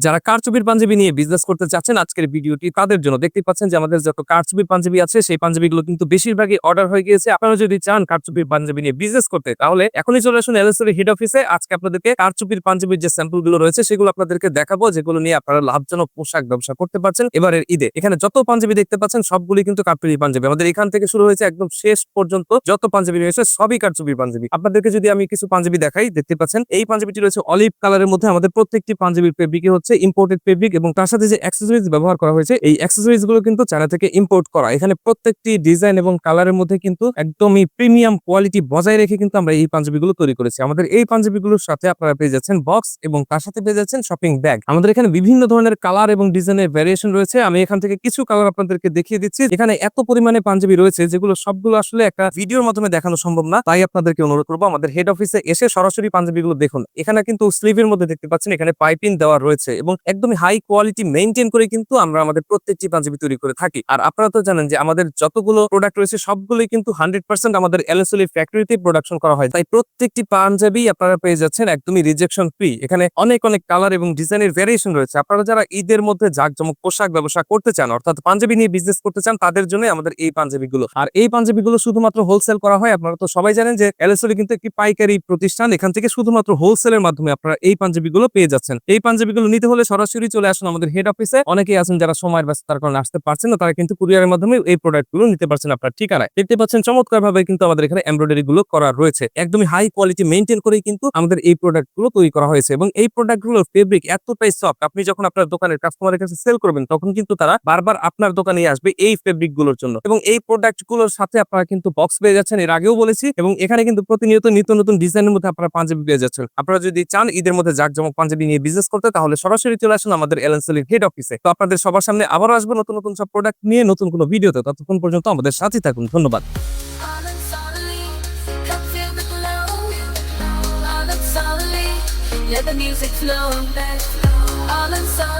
যারা কারচুপির পাঞ্জাবি নিয়ে বিজনেস করতে চাচ্ছেন আজকের ভিডিওটি তাদের জন্য। দেখতে পাচ্ছেন যে আমাদের যত কারচুপির পাঞ্জাবি আছে সেই পাঞ্জাবিগুলো কিন্তু বেশিরভাগই অর্ডার হয়ে গিয়েছে। আপনারা যদি চান কারচুপির পাঞ্জাবি নিয়ে বিজনেস করতে তাহলে এখনই চলে আসুন এলএসএল হেড অফিসে। আজকে আপনাদেরকে কারচুপির পাঞ্জাবির যে স্যাম্পল গুলো রয়েছে সেগুলো আপনাদেরকে দেখাবো, যেগুলো নিয়ে আপনারা লাভজনক পোশাক ব্যবসা করতে পারছেন এবারের ঈদে। এখানে যত পাঞ্জাবি দেখতে পাচ্ছেন সবগুলি কিন্তু কারচুপির পাঞ্জাবি। আমাদের এখান থেকে শুরু হয়েছে একদম শেষ পর্যন্ত যত পাঞ্জাবি রয়েছে সবই কারচুপির পাঞ্জাবি। আপনাদেরকে যদি আমি কিছু পাঞ্জাবি দেখাই, দেখতে পাচ্ছেন এই পাঞ্জাবিটি রয়েছে অলিভ কালারের মধ্যে। আমাদের প্রত্যেকটি পাঞ্জাবির ফেব্রিকই হচ্ছে ইম্পোর্টেড ফেব্রিক এবং তার সাথে যে অ্যাক্সেসরিজ ব্যবহার করা হয়েছে এই অ্যাক্সেসরিজ গুলো কিন্তু চায়না থেকে ইম্পোর্ট করা। এখানে প্রত্যেকটি ডিজাইন এবং কালারের মধ্যে কিন্তু একদমই প্রিমিয়াম কোয়ালিটি বজায় রেখে কিন্তু আমরা এই পাঞ্জাবিগুলো তৈরি করেছি। আমাদের এই পাঞ্জাবিগুলোর সাথে আপনারা পেয়ে যাচ্ছেন বক্স এবং তার সাথে পেয়ে যাচ্ছেন শপিং ব্যাগ। আমাদের এখানে বিভিন্ন ধরনের কালার এবং ডিজাইনের ভ্যারিয়েশন রয়েছে। আমি এখান থেকে কিছু কালার আপনাদেরকে দেখিয়ে দিচ্ছি। এখানে এত পরিমাণে পাঞ্জাবি রয়েছে যেগুলো সবগুলো আসলে একটা ভিডিওর মাধ্যমে দেখানো সম্ভব না, তাই আপনাদেরকে অনুরোধ করবো আমাদের হেড অফিসে এসে সরাসরি পাঞ্জাবিগুলো দেখুন। এখানে কিন্তু স্লিভের মধ্যে দেখতে পাচ্ছেন এখানে পাইপিং দেওয়া রয়েছে এবং একদমই হাই কোয়ালিটি মেইনটেইন করে কিন্তু আমরা আমাদের প্রত্যেকটি পাঞ্জাবি তৈরি করে থাকি। আর আপনারা তো জানেন যে আমাদের যতগুলো প্রোডাক্ট রয়েছে সবগুলোই কিন্তু 100% আমাদের এলএসএল ফ্যাক্টরিতে প্রোডাকশন করা হয়, তাই প্রত্যেকটি পাঞ্জাবি আপনারা পেয়ে যাচ্ছেন একদমই রিজেকশন ফ্রি। এখানে অনেক অনেক কালার এবং ডিজাইনের ভ্যারিয়েশন রয়েছে। আপনারা যারা ঈদের মধ্যে জাঁকজমক পোশাক ব্যবসা করতে চান, অর্থাৎ পাঞ্জাবি নিয়ে বিজনেস করতে চান, তাদের জন্য আমাদের এই পাঞ্জাবিগুলো। আর এই পাঞ্জাবিগুলো শুধুমাত্র হোলসেল করা হয়। আপনারা তো সবাই জানেন যে এলএসএল কিন্তু একটি পাইকারি প্রতিষ্ঠান। এখান থেকে শুধুমাত্র হোলসেলের মাধ্যমে আপনারা এই পাঞ্জাবিগুলো পেয়ে যাচ্ছেন। এই পাঞ্জাবিগুলো নিতে হলে সরাসরি চলে আসুন আমাদের হেড অফিসে। অনেকেই আছেন যারা সময়ের ব্যস্ততার কারণে আসতে পারছেন না, তারা কিন্তু কুরিয়ারের মাধ্যমে এই প্রোডাক্টগুলো নিতে পারছেন আপনার ঠিকানায়। দেখতে পাচ্ছেন চমৎকার ভাবে কিন্তু আমাদের এখানে এমব্রয়ডারি গুলো করা রয়েছে। একদমই হাই কোয়ালিটি মেইনটেইন করেই কিন্তু আমাদের এই প্রোডাক্টগুলো তৈরি করা হয়েছে এবং এই প্রোডাক্টগুলোর ফেব্রিক এতটাই সফট, আপনি যখন আপনার দোকানের কাস্টমারের কাছে সেল করবেন তখন কিন্তু তারা বারবার আপনার দোকানে আসবে এই ফেব্রিক গুলোর জন্য। এবং এই প্রোডাক্টগুলোর সাথে আপনারা কিন্তু বক্স পেয়ে যাচ্ছেন, এর আগেও বলেছি। এবং এখানে কিন্তু প্রতিনিয়ত নিত্য নতুন ডিজাইনের মধ্যে আপনারা পাঞ্জাবি পেয়ে যাচ্ছেন। আপনারা যদি চান ঈদের মধ্যে জাঁকজমক পাঞ্জাবি নিয়ে বিজনেস করতে তাহলে সরাসরি চলে আসুন আমাদের এলএসএল হেড অফিসে। তো আপনাদের সবার সামনে আবারও আসবো নতুন নতুন সব প্রোডাক্ট নিয়ে নতুন কোনো ভিডিওতে। ততক্ষণ পর্যন্ত আমাদের সাথে থাকুন। ধন্যবাদ। Let the music flow, all inside.